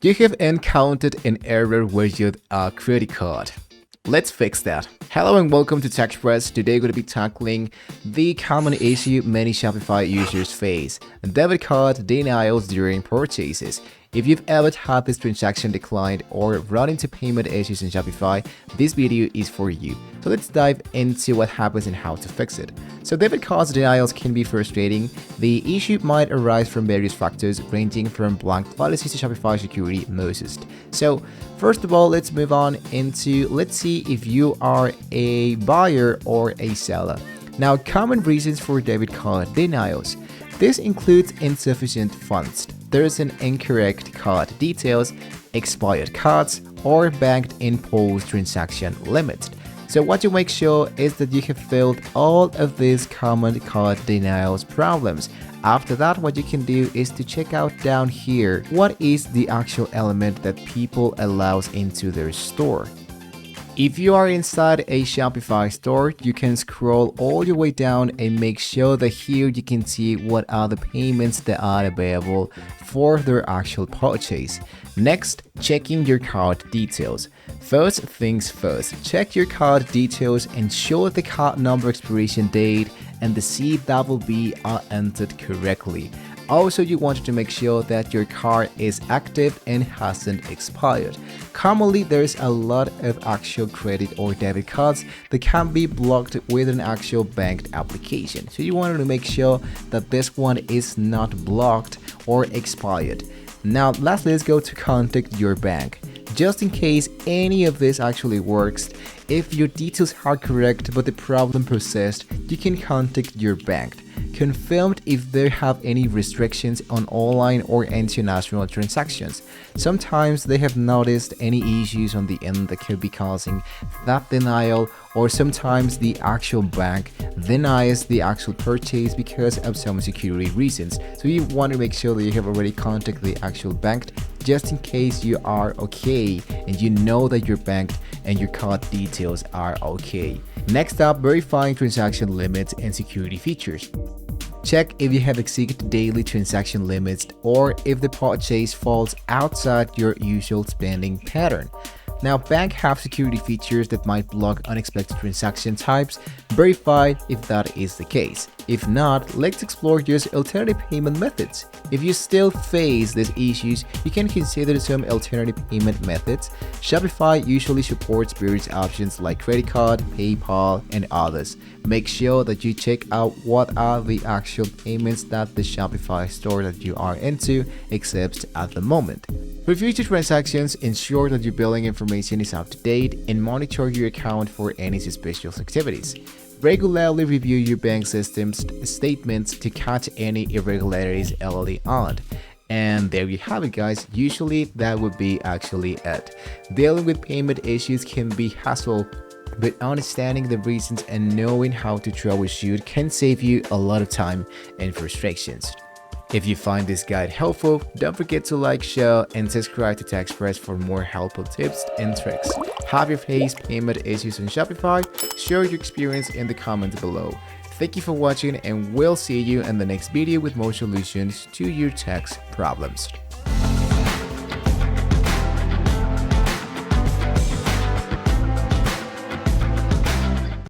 You have encountered an error with your credit card. Let's fix that. Hello and welcome to Tech Express. Today we're going to be tackling the common issue many Shopify users face: debit card denials during purchases. If you've ever had this transaction declined or run into payment issues in Shopify, this video is for you. So let's dive into what happens and how to fix it. So debit card denials can be frustrating. The issue might arise from various factors ranging from blank policies to Shopify security measures. So first of all, let's move on into, let's see if you are a buyer or a seller. Now, common reasons for debit card denials. This includes insufficient funds. There is an incorrect card details, expired cards, or banked in post-transaction limits. So what you make sure is that you have filled all of these common card denials problems. After that, what you can do is to check out down here what is the actual element that people allows into their store. If you are inside a Shopify store, you can scroll all your way down and make sure that here you can see what are the payments that are available for their actual purchase. Next, checking your card details. First things first, check your card details, ensure the card number, expiration date, and the seed that will be are entered correctly. Also, you want to make sure that your card is active and hasn't expired. Commonly, there's a lot of actual credit or debit cards that can be blocked with an actual banked application. So you want to make sure that this one is not blocked or expired. Now, lastly, let's go to contact your bank. Just in case any of this actually works, if your details are correct but the problem persists, you can contact your bank. Confirmed if they have any restrictions on online or international transactions. Sometimes they have noticed any issues on the end that could be causing that denial, or sometimes the actual bank denies the actual purchase because of some security reasons. So you want to make sure that you have already contacted the actual bank just in case you are okay and you know that your bank and your card details are okay. Next up, verifying transaction limits and security features. Check if you have exceeded daily transaction limits or if the purchase falls outside your usual spending pattern. Now, banks have security features that might block unexpected transaction types. Verify if that is the case. If not, let's explore just alternative payment methods. If you still face these issues, you can consider some alternative payment methods. Shopify usually supports various options like credit card, PayPal, and others. Make sure that you check out what are the actual payments that the Shopify store that you are into accepts at the moment. For future transactions, ensure that your billing information is up to date and monitor your account for any suspicious activities. Regularly review your bank system's statements to catch any irregularities early on. And there you have it, guys. Usually that would be actually it. Dealing with payment issues can be hassle, but understanding the reasons and knowing how to troubleshoot can save you a lot of time and frustrations. If you find this guide helpful, don't forget to like, share, and subscribe to Tech Express for more helpful tips and tricks. Have you faced payment issues on Shopify? Share your experience in the comments below. Thank you for watching, and we'll see you in the next video with more solutions to your tax problems.